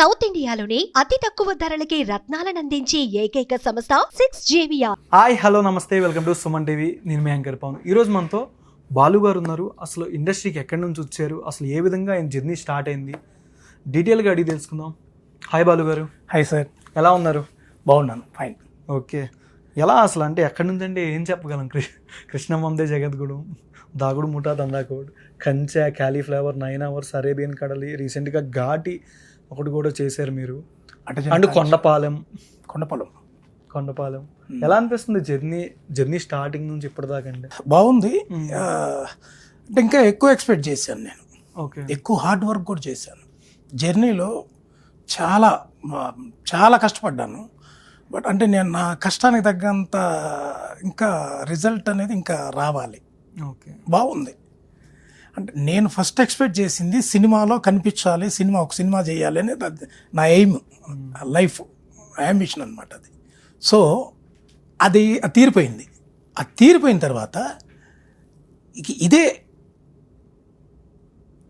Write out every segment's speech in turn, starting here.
South ఇండియాలోని అతి తక్కువ ధరలకి రత్నాలనందించే ఏకైక సంస్థ 6JVR. హాయ్ హలో నమస్తే, వెల్కమ్ టు సుమన్ టీవీ. నేను మీ యాంకర్ పవన్. ఈరోజు మనతో బాలు గారు ఉన్నారు. అసలు ఇండస్ట్రీకి ఎక్కడి నుంచి వచ్చారు, అసలు ఏ విధంగా ఆయన జర్నీ స్టార్ట్ అయింది, డీటెయిల్గా అడిగి తెలుసుకుందాం. హాయ్ బాలు గారు. Hi sir. ఎలా ఉన్నారు? బాగున్నాను, ఫైన్. ఓకే, ఎలా అసలు అంటే ఎక్కడి నుంచి అంటే ఏం చెప్పగలం? కృష్ణమందే జగద్గుడు, దాగుడు ముఠా దందాకోడ్, కంచె, క్యాలీఫ్లవర్, 9 hours, అరేబియన్ కడలి, రీసెంట్గా ఘాటి ఒకటి కూడా చేశారు మీరు. అండ్ కొండపాలెం. ఎలా అనిపిస్తుంది జర్నీ స్టార్టింగ్ నుంచి ఇప్పటిదాకా? అంటే బాగుంది. అంటే ఇంకా ఎక్కువ ఎక్స్పెక్ట్ చేశాను నేను. ఓకే, ఎక్కువ హార్డ్ వర్క్ కూడా చేశాను. జర్నీలో చాలా చాలా కష్టపడ్డాను. బట్ అంటే నేను నా కష్టానికి తగ్గంత ఇంకా రిజల్ట్ అనేది ఇంకా రావాలి. ఓకే, బాగుంది. అంటే నేను ఫస్ట్ ఎక్స్పెక్ట్ చేసింది సినిమాలో కనిపించాలి, ఒక సినిమా చేయాలి అనేది నా ఎయిమ్, లైఫ్ యాంబిషన్ అనమాట అది. సో అది తీరిపోయింది. అది తీరిపోయిన తర్వాత ఇదే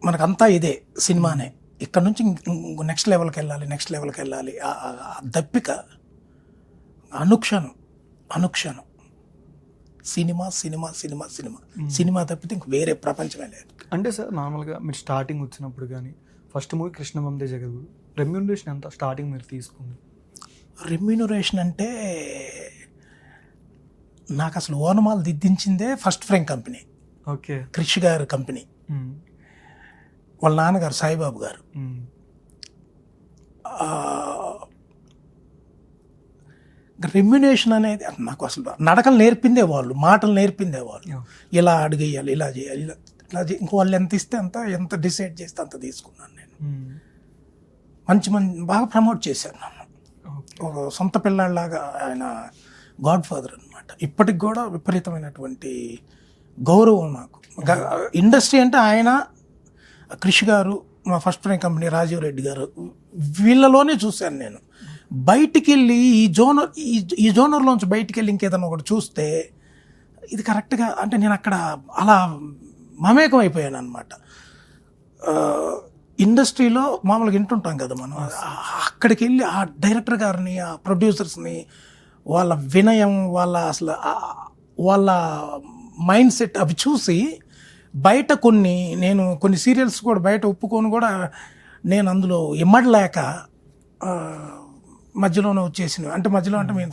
మనకంతా ఇదే సినిమానే. ఇక్కడ నుంచి నెక్స్ట్ లెవెల్కి వెళ్ళాలి. ఆ దప్పిక అనుక్షణం సినిమా తప్పితే ఇంక వేరే ప్రపంచమే లేదు. అంటే సార్, నార్మల్గా మీరు స్టార్టింగ్ వచ్చినప్పుడు కానీ ఫస్ట్ మూవీ కృష్ణమందే జగద్గుడు, రెమ్యూనరేషన్ ఎంత స్టార్టింగ్ మీరు తీసుకుంది? రెమ్యూనరేషన్ అంటే నాకు అసలు ఓనమాలు దిద్దించిందే first frame company. Okay, Krish గారు కంపెనీ. వాళ్ళ నాన్నగారు సాయిబాబు గారు. రెమ్యునేషన్ అనేది నాకు అసలు నడకలు నేర్పిందే వాళ్ళు, మాటలు నేర్పిందే వాళ్ళు. ఇలా అడిగేయాలి, ఇలా చేయాలి, ఇలా ఇంకో వాళ్ళు ఎంత ఇస్తే ఎంత డిసైడ్ చేస్తే అంత తీసుకున్నాను నేను. మంచి బాగా ప్రమోట్ చేశారు నన్ను. సొంత పిల్లాడిలాగా ఆయన గాడ్ ఫాదర్ అనమాట. ఇప్పటికి కూడా విపరీతమైనటువంటి గౌరవం నాకు. ఇండస్ట్రీ అంటే ఆయన, క్రిష్ గారు, మా first frame company Rajiv Reddy garu, వీళ్ళలోనే చూశాను నేను. బయటికి వెళ్ళి ఈ జోనర్లోంచి బయటికి వెళ్ళి ఇంకేదన్నా ఒకటి చూస్తే ఇది కరెక్ట్గా అంటే నేను అక్కడ అలా మమేకం అయిపోయాను అనమాట. ఇండస్ట్రీలో మామూలుగా వింటుంటాం కదా మనం, అక్కడికి వెళ్ళి ఆ డైరెక్టర్ గారిని, ఆ ప్రొడ్యూసర్స్ని, వాళ్ళ వినయం, వాళ్ళ మైండ్ సెట్ అవి చూసి బయట కొన్ని సీరియల్స్ కూడా బయట ఒప్పుకొని కూడా నేను అందులో ఇమ్మడలేక మధ్యలోనే వచ్చేసినవి. అంటే మధ్యలో అంటే మేము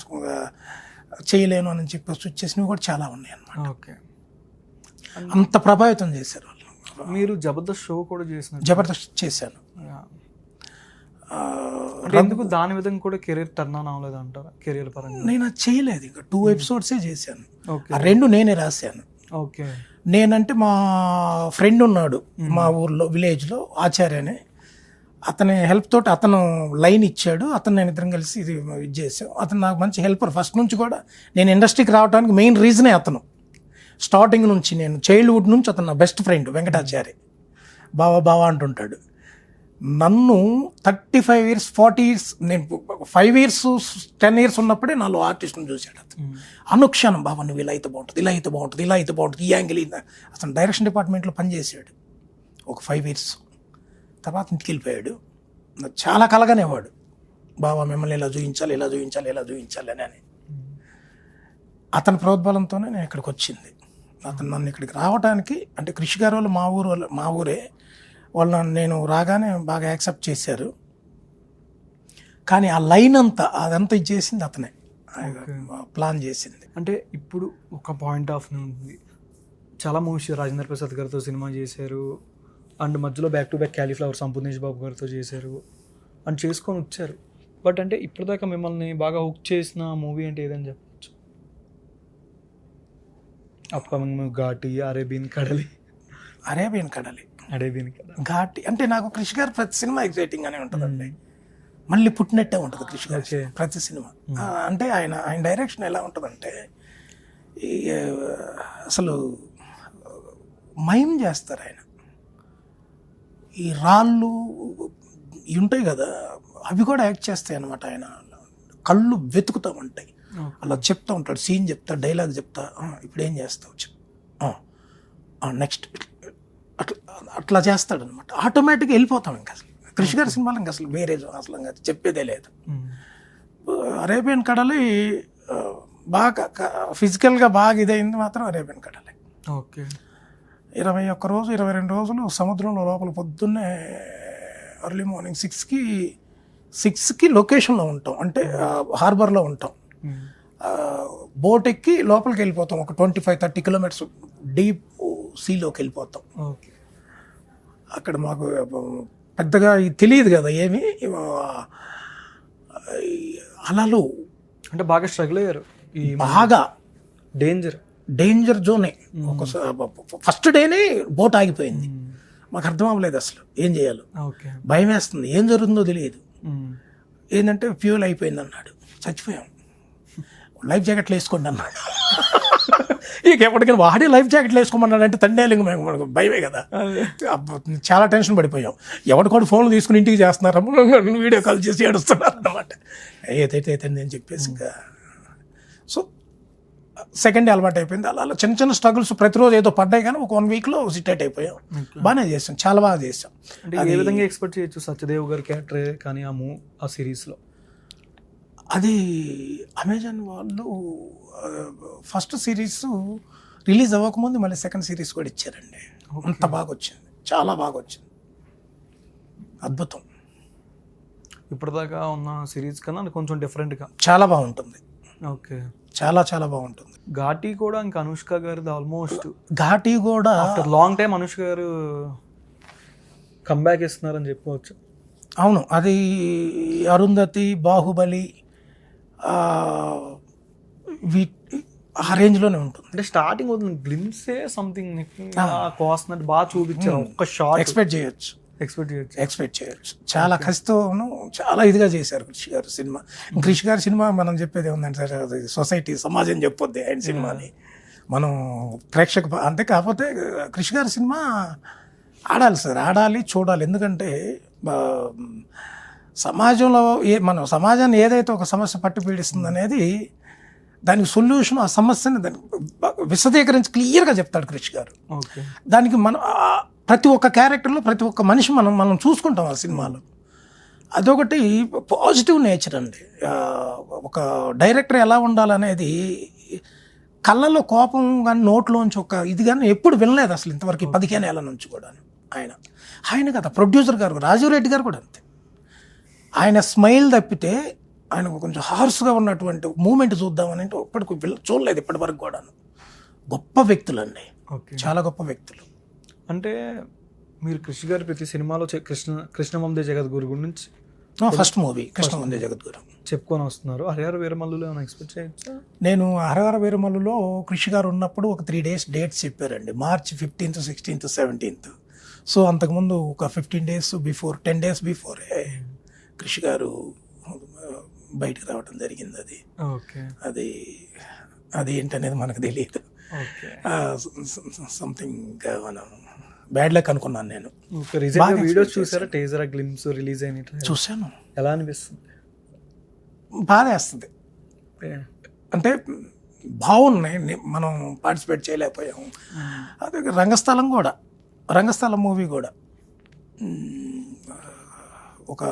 చేయలేను అని చెప్పేసి వచ్చేసినవి కూడా చాలా ఉన్నాయి అన్నమాట. ఓకే, అంత ప్రభావితం చేశారు వాళ్ళు. మీరు జబర్దస్త్ షో కూడా చేసిన? జబర్దస్త్ చేశాను. ఎందుకు దాని విధంగా కూడా కెరీర్ టర్న్ ఆన్ అవ్వలేదు అంటారా? కెరీర్ పరంగా నేను అది చేయలేదు. ఇక 2 episodes చేశాను. ఆ 2 నేనే రాశాను. ఓకే, నేనంటే మా ఫ్రెండ్ ఉన్నాడు మా ఊర్లో, విలేజ్లో, ఆచార్య అని. అతని హెల్ప్ తోటి అతను లైన్ ఇచ్చాడు. నేను ఇద్దరం కలిసి ఇది చేసాం. అతను నాకు మంచి హెల్పర్ ఫస్ట్ నుంచి కూడా. నేను ఇండస్ట్రీకి రావడానికి మెయిన్ రీజనే అతను. స్టార్టింగ్ నుంచి, నేను చైల్డ్హుడ్ నుంచి అతను నా బెస్ట్ ఫ్రెండ్. వెంకటాచారి బావా అంటుంటాడు. నన్ను 35 years 40 years, నేను 5 years 10 years ఉన్నప్పుడే నాలో ఆర్టిస్ట్ని చూశాడు అతను. అనుక్షణం, బాబా నువ్వు ఇలా అయితే బాగుంటుంది, ఈ యాంగిల్. అతను డైరెక్షన్ డిపార్ట్మెంట్లో పనిచేసాడు ఒక 5 years. తర్వాత ఇంటికి వెళ్ళిపోయాడు. చాలా కలగనేవాడు, బాబా మిమ్మల్ని ఇలా చూపించాలి అని. అతని ప్రోద్బలంతోనే నేను ఇక్కడికి వచ్చింది. అతను నన్ను ఇక్కడికి రావడానికి అంటే క్రిష్ గారు వాళ్ళు మా ఊరే వాళ్ళు. నేను రాగానే బాగా యాక్సెప్ట్ చేశారు. కానీ ఆ లైన్ అదంతా చేసింది అతనే, ప్లాన్ చేసింది. అంటే ఇప్పుడు ఒక పాయింట్ ఆఫ్ వ్యూ ఉంది. చాలా మూవీస్ రాజేంద్ర ప్రసాద్ గారితో సినిమా చేశారు, అండ్ మధ్యలో back to back cauliflower Sampoornesh Babu గారితో చేశారు, అండ్ చేసుకొని వచ్చారు. బట్ అంటే ఇప్పటిదాకా మిమ్మల్ని బాగా హుక్ చేసిన మూవీ అంటే ఏదని చెప్పచ్చు? అప్కమింగ్ మూవీ ఘాటి, అరేబియన్ కడలి. ఘాటి అంటే నాకు క్రిష్ గారు ప్రతి సినిమా ఎగ్జైటింగ్ గానే ఉంటుందండి. మళ్ళీ పుట్టినట్టే ఉంటుంది క్రిష్ గారు ప్రతి సినిమా. అంటే ఆయన డైరెక్షన్ ఎలా ఉంటుందంటే అసలు మైమ్ చేస్తారు ఆయన. ఈ రాళ్ళు ఉంటాయి కదా, అవి కూడా యాక్ట్ చేస్తాయి అన్నమాట. ఆయన కళ్ళు వెతుకుతూ ఉంటాయి. అలా చెప్తూ ఉంటాడు, సీన్ చెప్తా, డైలాగ్ చెప్తా, ఇప్పుడు ఏం చేస్తావు నెక్స్ట్ అట్లా చేస్తాడు అనమాట. ఆటోమేటిక్గా వెళ్ళిపోతాం ఇంకా. అసలు కృషి గారి సినిమాలు ఇంకా అసలు వేరే అసలు ఇంకా చెప్పేదే లేదు. అరేబియన్ కడలి బాగా ఫిజికల్గా బాగా ఇదైంది మాత్రం అరేబియన్ కడలి. ఓకే. 21 రోజు 22 రోజులు సముద్రంలో లోపల పొద్దున్నే ఎర్లీ మార్నింగ్ 6కి లొకేషన్లో ఉంటాం, అంటే హార్బర్లో ఉంటాం. బోట్ ఎక్కి లోపలికి వెళ్ళిపోతాం, ఒక 25-30 కిలోమీటర్స్ డీప్ సీలోకి వెళ్ళిపోతాం. ఓకే. అక్కడ మాకు పెద్దగా తెలియదు కదా ఏమి, అలలు అంటే బాగా స్ట్రగుల్ అయ్యారు, ఈ బాగా డేంజర్ జోనే. ఫస్ట్ డేనే బోట్ ఆగిపోయింది, మాకు అర్థం అవ్వలేదు అసలు ఏం చేయాలో, ఓకే. భయం వేస్తుంది, ఏం జరుగుతుందో తెలియదు. ఏంటంటే ఫ్యూల్ అయిపోయింది అన్నాడు, చచ్చిపోయాం. లైఫ్ జాకెట్లు వేసుకోండి అన్నాడు. ఇక ఎప్పటికైనా వాడే లైఫ్ జాకెట్లు వేసుకోమన్నాడు అంటే తండేలింగ మనకు భయమే కదా. చాలా టెన్షన్ పడిపోయాం. ఎవరికోటి ఫోన్లు తీసుకుని ఇంటికి చేస్తున్నారు, వీడియో కాల్ చేసి ఏడుస్తున్నారు అన్నమాట. ఏదైతే అని చెప్పేసి ఇంకా సో సెకండ్ డే అలవాటు అయిపోయింది. అలా చిన్న చిన్న స్ట్రగుల్స్ ప్రతిరోజు ఏదో పడ్డాయి, కానీ ఒక 1 వీక్లో సిటేట్ అయిపోయాం. బాగానే చేసాం, చాలా బాగా చేసాం. అంటే ఏ విధంగా ఎక్స్పెక్ట్ చేయొచ్చు సత్యదేవ్ గారి క్యారెక్టర్ కానీ ఆ సిరీస్లో? అది అమెజాన్ వాళ్ళు ఫస్ట్ సిరీస్ రిలీజ్ అవ్వకముందు మళ్ళీ సెకండ్ సిరీస్ కూడా ఇచ్చారండి. అంత బాగా వచ్చింది, చాలా బాగా వచ్చింది, అద్భుతం. ఇప్పటిదాకా ఉన్న సిరీస్ కన్నా కొంచెం డిఫరెంట్గా చాలా బాగుంటుంది. ఓకే. చాలా చాలా బాగుంటుంది. ఘాటీ కూడా ఇంకా అనుష్క గారిది ఆల్మోస్ట్ ఘాటీ కూడా ఆఫ్టర్ లాంగ్ టైం అనుష్క గారు కంబ్యాక్ ఇస్తున్నారని చెప్పుకోవచ్చు. అవును, అది అరుంధతి, బాహుబలి ఆ రేంజ్లోనే ఉంటుంది. అంటే స్టార్టింగ్ అవుతుంది గ్లిమ్సే సంథింగ్ కోస్తున్నట్టు బాగా చూపించారు. ఒక్క షార్ట్ ఎక్స్పెక్ట్ చేయొచ్చు. చాలా కసితోను చాలా ఇదిగా చేశారు కృషి గారు సినిమా. కృషి గారి సినిమా మనం చెప్పేది ఏముందంటే సార్, అది సొసైటీ సమాజం చెప్పొద్ది ఆయన సినిమాని, మనం ప్రేక్షక అంతే. కాకపోతే కృషి గారి సినిమా ఆడాలి సార్, ఆడాలి, చూడాలి. ఎందుకంటే సమాజంలో మనం సమాజాన్ని ఏదైతే ఒక సమస్య పట్టు పీడిస్తుంది అనేది దానికి సొల్యూషన్, ఆ సమస్యని దానికి విశదీకరించి క్లియర్గా చెప్తాడు కృషి గారు. దానికి మనం ప్రతి ఒక్క క్యారెక్టర్లో ప్రతి ఒక్క మనిషి మనం చూసుకుంటాం ఆ సినిమాలో. అదొకటి పాజిటివ్ నేచర్ అండి. ఒక డైరెక్టర్ ఎలా ఉండాలనేది కళ్ళలో కోపం కానీ నోట్లోంచి ఒక ఇది కానీ ఎప్పుడు వినలేదు అసలు ఇంతవరకు 15 ఏళ్ళ నుంచి కూడా. ఆయన కదా ప్రొడ్యూసర్ గారు రాజీవ్ రెడ్డి గారు కూడా అంతే. ఆయన స్మైల్ తప్పితే ఆయన కొంచెం హార్స్గా ఉన్నటువంటి మూమెంట్ చూద్దామని అంటే ఇప్పటికి చూడలేదు ఇప్పటి వరకు కూడా. గొప్ప వ్యక్తులు అండి, చాలా గొప్ప వ్యక్తులు. అంటే మీరు కృషి గారి ప్రతి సినిమాలో కృష్ణవందే జగద్గురు గురించి ఫస్ట్ మూవీ కృష్ణవందే జగద్గురు చెప్పుకొని వస్తున్నారు. హరిహర వీరమల్లులో ఏమైనా ఎక్స్పెక్ట్ చేయొచ్చా? నేను హరిహర వీరమల్లులో కృషి గారు ఉన్నప్పుడు ఒక 3 days డేట్స్ చెప్పారండి, March 15th, 16th, 17th. So అంతకుముందు ఒక 15 days బిఫోర్, 10 days బిఫోరే కృషి గారు బయటకు రావడం జరిగింది. అది అది ఏంటనేది మనకు తెలియదు. సంథింగ్ మనం బ్యాడ్ లక్ అనుకున్నాను నేను. వీడియోస్ చూసారా? టేజర్ గ్లిమ్స్ రిలీజ్ అయిన చూశాను. ఎలా అనిపిస్తుంది? బాధ వేస్తుంది. అంటే బాగున్నాయి, మనం పార్టిసిపేట్ చేయలేకపోయాము. అదే రంగస్థలం మూవీ కూడా ఒక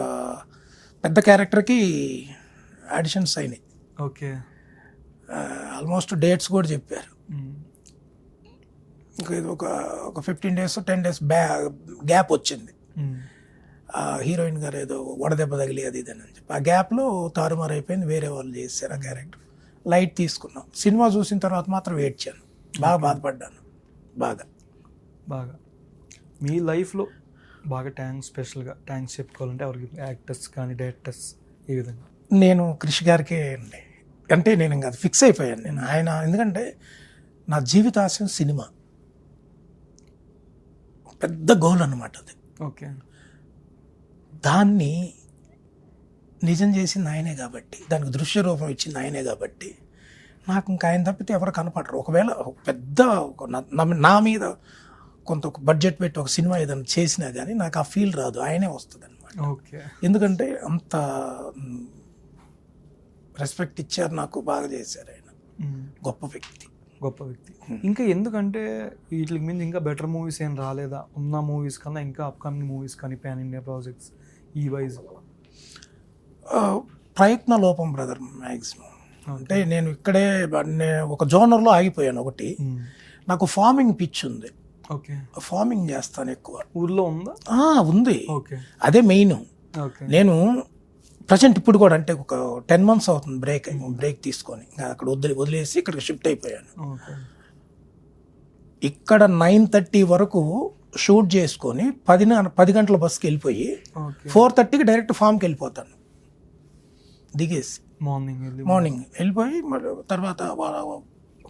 పెద్ద క్యారెక్టర్కి ఆడిషన్స్ అయినాయి. ఓకే. ఆల్మోస్ట్ డేట్స్ కూడా చెప్పారు. ఇంకా ఇది ఒక 15 days 10 days గ్యాప్ వచ్చింది. హీరోయిన్ గారు ఏదో వడదెబ్బ తగిలి అది ఇది అని చెప్పి ఆ గ్యాప్లో తారుమారు అయిపోయింది, వేరే వాళ్ళు చేశారు ఆ క్యారెక్టర్. లైట్ తీసుకున్నాం. సినిమా చూసిన తర్వాత మాత్రం ఏడ్చాను, బాగా బాధపడ్డాను. బాగా మీ లైఫ్లో బాగా స్పెషల్గా థ్యాంక్స్ చెప్పుకోవాలంటే ఎవరికి? యాక్టర్స్ కానీ డైరెక్టర్స్ ఈ విధంగా? నేను కృషి గారికే అండి. అంటే నేను ఇంకా ఫిక్స్ అయిపోయాను నేను ఆయన. ఎందుకంటే నా జీవితాశయం సినిమా, పెద్ద గోల్ అన్నమాట అది. ఓకే. దాన్ని నిజం చేసింది ఆయనే కాబట్టి, దానికి దృశ్య రూపం ఇచ్చింది ఆయనే కాబట్టి నాకు ఇంకా ఆయన తప్పితే ఎవరు కనపడరు. ఒకవేళ పెద్ద నా మీద కొంత బడ్జెట్ పెట్టి ఒక సినిమా ఏదైనా చేసినా కానీ నాకు ఆ ఫీల్ రాదు, ఆయనే వస్తుంది అనమాట. ఓకే. ఎందుకంటే అంత రెస్పెక్ట్ ఇచ్చారు నాకు, బాగా చేశారు ఆయన. గొప్ప వ్యక్తి. ఇంకా ఎందుకంటే వీటికి మీద ఇంకా బెటర్ మూవీస్ ఏం రాలేదా? ఉన్న మూవీస్ కన్నా ఇంకా అప్కమింగ్ మూవీస్ కానీ పాన్ ఇండియా ప్రాజెక్ట్స్ ఈ వైజ్? ప్రయత్న లోపం బ్రదర్ మ్యాక్సిమం. అంటే నేను ఇక్కడే ఒక జోనర్లో ఆగిపోయాను. ఒకటి నాకు ఫార్మింగ్ పిచ్ ఉంది, ఓకే. ఫార్మింగ్ చేస్తాను ఎక్కువ. ఊర్లో ఉందా? ఉంది, ఓకే. అదే మెయిన్. ఓకే. నేను ప్రజెంట్ ఇప్పుడు కూడా అంటే ఒక 10 months అవుతుంది బ్రేక్ తీసుకొని అక్కడ వదిలేసి ఇక్కడికి షిఫ్ట్ అయిపోయాను. ఓకే. ఇక్కడ 9:30 వరకు షూట్ చేసుకొని 10 గంటల బస్కి వెళ్ళిపోయి 4:30కి డైరెక్ట్ ఫామ్కి వెళ్ళిపోతాను దిగేసి. మార్నింగ్ వెళ్ళిపోయి మళ్ళీ తర్వాత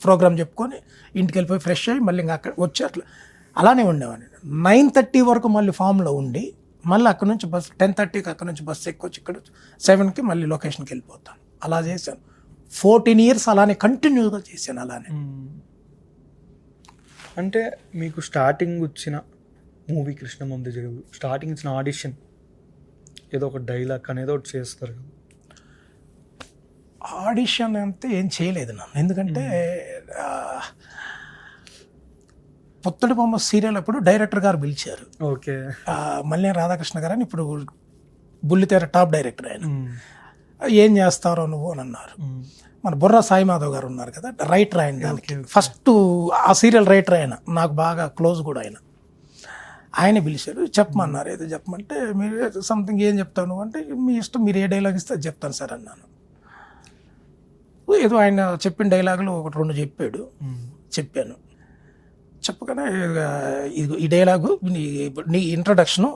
ప్రోగ్రామ్ చెప్పుకొని ఇంటికి వెళ్ళిపోయి ఫ్రెష్ అయ్యి మళ్ళీ ఇంకా అక్కడ వచ్చి అలానే ఉండేవాడిని. 9:30 వరకు మళ్ళీ ఫామ్లో ఉండి మళ్ళీ అక్కడ నుంచి బస్ 10:30కి అక్కడ నుంచి బస్సు ఎక్కొచ్చి ఇక్కడ 7కి మళ్ళీ లొకేషన్కి వెళ్ళిపోతాను. అలా చేశాను 14 years. అలానే కంటిన్యూగా చేశాను అలానే. అంటే మీకు స్టార్టింగ్ వచ్చిన మూవీ కృష్ణమంది జరుగు, స్టార్టింగ్ ఇచ్చిన ఆడిషన్ ఏదో ఒక డైలాగ్ అనేది ఒకటి చేస్తారు కదా? ఆడిషన్ అంటే ఏం చేయలేదు నన్ను, ఎందుకంటే పొత్తడి బొమ్మ సీరియల్ అప్పుడు డైరెక్టర్ గారు పిలిచారు. ఓకే. మల్లేని రాధాకృష్ణ గారు అని ఇప్పుడు బుల్లితెర టాప్ డైరెక్టర్ ఆయన. ఏం చేస్తారో నువ్వు అని అన్నారు. మన బుర్రా సాయి మాధవ్ గారు ఉన్నారు కదా, రైటర్ ఆయన దానికి. ఫస్ట్ ఆ సీరియల్ రైటర్ ఆయన, నాకు బాగా క్లోజ్ కూడా ఆయన పిలిచారు. చెప్పమన్నారు, ఏదో చెప్పమంటే మీరు సంథింగ్ ఏం చెప్తాను అంటే మీ ఇష్టం, మీరు ఏ డైలాగ్ ఇస్తే అది చెప్తాను సార్ అన్నాను. ఏదో ఆయన చెప్పిన డైలాగులు 1-2 చెప్పాను. చెప్పగానే ఈ డైలాగు నీ ఇంట్రడక్షను,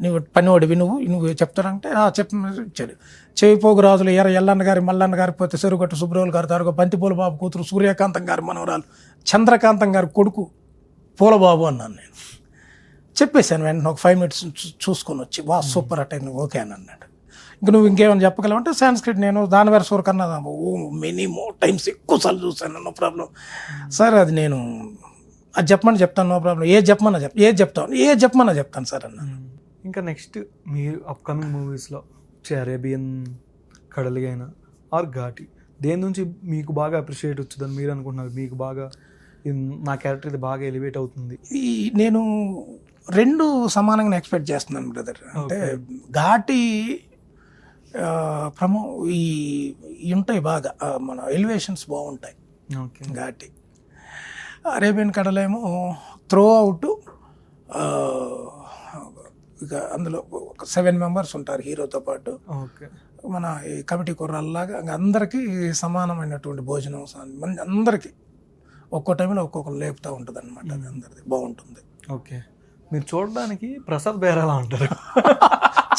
నువ్వు పనివాడివి, నువ్వు చెప్తానంటే చెప్పాడు. చేయిపోగు రాజులు ఎల్లన్న గారి మల్లన్న గారి పోతే చెరుగట్టు సుబ్రహ్మణ్యం గారి తారుగా బంతిపూల బాబు కూతురు సూర్యకాంతం గారి మనవరాలు చంద్రకాంతం గారి కొడుకు పూలబాబు అన్నాను. నేను చెప్పేశాను. వెంటనే ఒక 5 minutes చూసుకొని వచ్చి సూపర్ అటెండ్ ఓకే అని అన్నాడు. ఇంక నువ్వు ఇంకేమైనా చెప్పగలవంటే సాంస్క్రిట్ నేను దానివేర సూర్ కన్నా మెనీ మోర్ టైమ్స్ ఎక్కువసార్లు చూశాను, నో ప్రాబ్లం సార్. అది నేను అది చెప్పమని చెప్తాను, నో ప్రాబ్లం. ఏది చెప్పమన్నా చెప్తాను సార్ అన్నాను. ఇంకా నెక్స్ట్ మీరు అప్కమింగ్ మూవీస్లో అరేబియన్ కడలిగైనా ఆర్ ఘాటి, దేని నుంచి మీకు బాగా అప్రిషియేట్ వచ్చిందని మీరు అనుకుంటున్నారు? మీకు బాగా నా క్యారెక్టర్ ఇది బాగా ఎలివేట్ అవుతుంది. నేను 2 సమానంగా ఎక్స్పెక్ట్ చేస్తున్నాను బ్రదర్. అంటే ఘాటి ఈ ఉంటాయి బాగా, మన ఎలివేషన్స్ బాగుంటాయి ఘాటి. అరేబియన్ కడలేమో త్రో అవుట్. ఇక అందులో ఒక 7 members ఉంటారు హీరోతో పాటు. మన ఈ కమిటీ కుర్రాల్లాగా అందరికీ సమానమైనటువంటి భోజనం, అందరికీ ఒక్కో టైంలో ఒక్కొక్కరు లేపుతూ ఉంటుంది అనమాట. అది అందరిది బాగుంటుంది. ఓకే. మీరు చూడడానికి ప్రసాద్ బేరాలా ఉంటారు.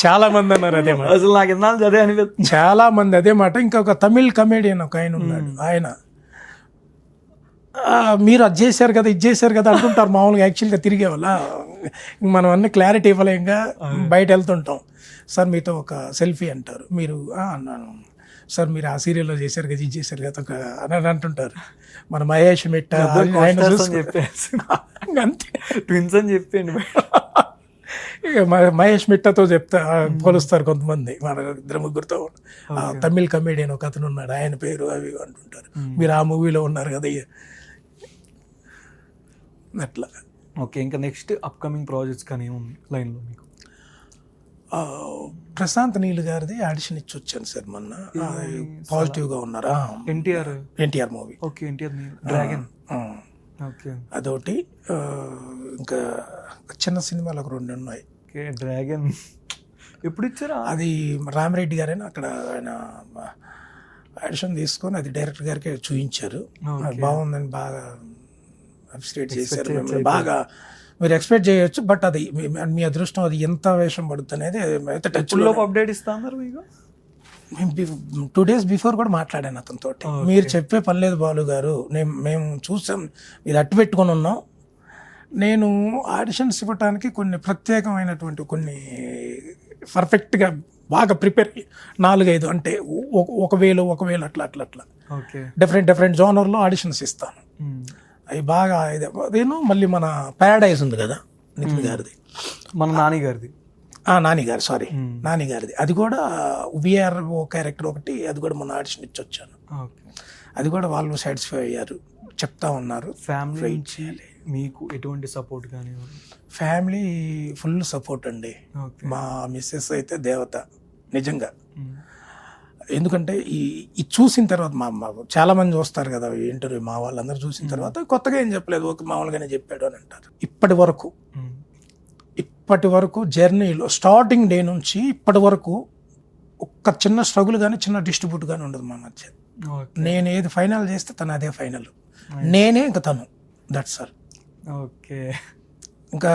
చాలా మంది అన్నారు అదే మాట. అసలు నాకు ఎన్నాళ్ళు అదే అనిపిస్తుంది. చాలా మంది అదే మాట. ఇంకొక తమిళ్ కమేడియన్ ఒక ఆయన ఉన్నాడు, ఆయన మీరు అది చేశారు కదా ఇది చేశారు కదా అంటుంటారు మామూలుగా. యాక్చువల్గా తిరిగే వల్ల మనం అన్ని క్లారిటీ ఇవ్వలేంగా బయట వెళ్తుంటాం. సార్ మీతో ఒక సెల్ఫీ అంటారు, మీరు అన్నాను సార్ మీరు ఆ సీరియల్లో చేశారు కదా ఇది చేశారు కదా అని అంటుంటారు. మన మహేష్ మిట్ట అంతే ట్విన్స్ అని చెప్పండి. ఇక మహేష్ మిట్టతో పోలుస్తారు కొంతమంది, మన 2-3 తమిళ్ కమేడియన్ ఒక అతను ఉన్నాడు, ఆయన పేరు అవి అంటుంటారు. మీరు ఆ మూవీలో ఉన్నారు కదా అట్లా. ఓకే. ఇంకా నెక్స్ట్ అప్కమింగ్ ప్రాజెక్ట్స్ కానీ ఏముంది లైన్లో మీకు? ప్రశాంత్ నీల్ గారిది ఆడిషన్ ఇచ్చి వచ్చాను సార్ మొన్న. పాజిటివ్గా ఉన్నారా? NTR movie. Okay. NTR dragon. Okay. అదొకటి. ఇంకా చిన్న సినిమాలు ఒక 2 ఉన్నాయి. ఓకే. డ్రాగన్ ఎప్పుడు ఇచ్చారా? అది రామిరెడ్డి గారైనా అక్కడ ఆయన ఆడిషన్ తీసుకొని అది డైరెక్టర్ గారికి చూపించారు. బాగుందని బాగా అప్రిషియేట్ చేశారు. బాగా మీరు ఎక్స్పెక్ట్ చేయొచ్చు, బట్ అది మీ అదృష్టం, అది ఎంత వేషం పడుతుంది అనేది అయితే టచ్లో అప్డేట్ ఇస్తాను. మీకు 2 days బిఫోర్ కూడా మాట్లాడాను అతనితో. మీరు చెప్పే పని లేదు బాలు గారు, మేము చూసాం, ఇది అట్టు పెట్టుకొని ఉన్నాం. నేను ఆడిషన్స్ ఇవ్వటానికి కొన్ని ప్రత్యేకమైనటువంటి కొన్ని పర్ఫెక్ట్గా బాగా ప్రిపేర్ 4-5 అంటే ఒకవేళ అట్లా డిఫరెంట్ జోనర్లో ఆడిషన్స్ ఇస్తాను. అవి బాగా అదేను. మళ్ళీ మన ప్యారడైజ్ ఉంది కదా నితిన్ గారిది, మన నానిగారిది, నానిగారిది, అది కూడా విఆర్ఓ క్యారెక్టర్ ఒకటి, అది కూడా మొన్న ఆడిషన్ ఇచ్చి వచ్చాను. అది కూడా వాళ్ళు సాటిస్ఫై అయ్యారు, చెప్తా ఉన్నారు. ఫ్యామిలీ మీకు ఎటువంటి సపోర్ట్ కానీ? ఫ్యామిలీ ఫుల్ సపోర్ట్ అండి. ఓకే. మా మిస్సెస్ అయితే దేవత నిజంగా. ఎందుకంటే ఈ చూసిన తర్వాత చాలా మంది చూస్తారు కదా ఇంటర్వ్యూ, మా వాళ్ళందరూ చూసిన తర్వాత కొత్తగా ఏం చెప్పలేదు, ఓకే మామూలుగానే చెప్పాడు అని అంటారు. ఇప్పటి వరకు జర్నీలో స్టార్టింగ్ డే నుంచి ఇప్పటి వరకు ఒక్క చిన్న స్ట్రగుల్ కానీ చిన్న డిస్ట్రిబ్యూట్ కానీ ఉండదు మా మధ్య. నేను ఏది ఫైనల్ చేస్తే తను అదే ఫైనల్, నేనే ఇంకా తను, దట్స్ ఆల్. ఓకే. ఇంకా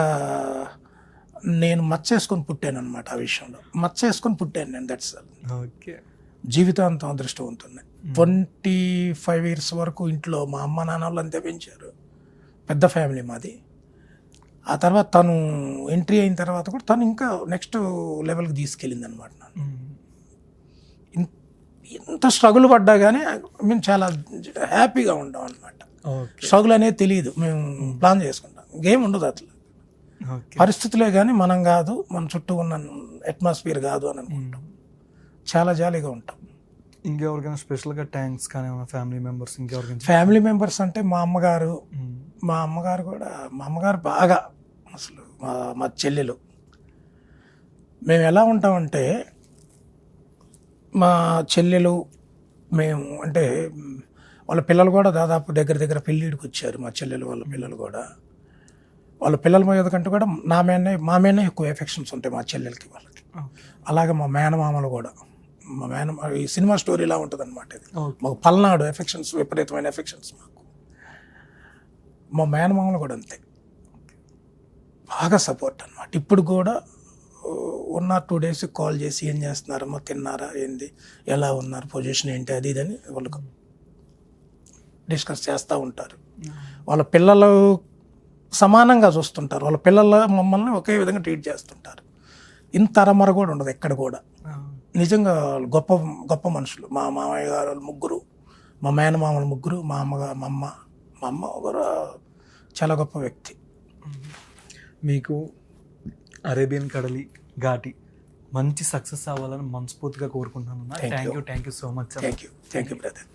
నేను మచ్చేసుకొని పుట్టాను అనమాట, ఆ విషయంలో మచ్చేసుకొని పుట్టాను నేను, దట్స్ ఆల్. ఓకే. జీవితాంతం అదృష్టవంతున్నా. 25 years వరకు ఇంట్లో మా అమ్మ నాన్న వాళ్ళు అంతే పెంచారు, పెద్ద ఫ్యామిలీ మాది. ఆ తర్వాత తను ఎంట్రీ అయిన తర్వాత కూడా తను ఇంకా నెక్స్ట్ లెవెల్కి తీసుకెళ్ళింది అనమాట. ఇంత స్ట్రగుల్ పడ్డా కానీ మేము చాలా హ్యాపీగా ఉంటాం అనమాట. స్ట్రగుల్ అనేది తెలియదు, మేము ప్లాన్ చేసుకుంటాం, గేమ్ ఉండదు అట్లా. పరిస్థితులే కానీ మనం కాదు, మన చుట్టూ ఉన్న అట్మాస్ఫియర్ కాదు అని అనుకుంటాం, చాలా జాలీగా ఉంటాం. ఇంకెవరికైనా స్పెషల్గా థ్యాంక్స్ కానీ ఫ్యామిలీ మెంబర్స్ ఇంకెవరికైనా? ఫ్యామిలీ మెంబర్స్ అంటే మా అమ్మగారు కూడా, మా అమ్మగారు బాగా అసలు మా చెల్లెలు. మేము ఎలా ఉంటామంటే మా చెల్లెలు మేము అంటే వాళ్ళ పిల్లలు కూడా దాదాపు దగ్గర పెళ్ళిడికి వచ్చారు. మా చెల్లెలు వాళ్ళ పిల్లలు కూడా, వాళ్ళ పిల్లల మీద కంటే కూడా మా మేనే ఎక్కువ ఎఫెక్షన్స్ ఉంటాయి మా చెల్లెలకి వాళ్ళకి. అలాగే మా మేనమామలు కూడా, ఈ సినిమా స్టోరీ ఇలా ఉంటుంది అనమాట. ఇది మాకు పల్నాడు ఎఫెక్షన్స్, విపరీతమైన ఎఫెక్షన్స్ మాకు. మా మేనమామలు కూడా అంతే, బాగా సపోర్ట్ అనమాట. ఇప్పుడు కూడా 1 or 2 days కాల్ చేసి ఏం చేస్తున్నారమ్మా, తిన్నారా, ఏంది, ఎలా ఉన్నారు, పొజిషన్ ఏంటి, అది ఇదని వాళ్ళకు డిస్కస్ చేస్తూ ఉంటారు. వాళ్ళ పిల్లలు సమానంగా చూస్తుంటారు, వాళ్ళ పిల్లలు మమ్మల్ని ఒకే విధంగా ట్రీట్ చేస్తుంటారు. ఇంత అరమర కూడా ఉండదు ఎక్కడ కూడా. నిజంగా గొప్ప గొప్ప మనుషులు. మా మామయ్య గారు 3, మా మేనమామలు 3, మా అమ్మ ఒకరు చాలా గొప్ప వ్యక్తి. మీకు అరేబియన్ కడలి ఘాటి మంచి సక్సెస్ అవ్వాలని మనస్ఫూర్తిగా కోరుకుంటున్నాను. Thank you so much. Thank you brother.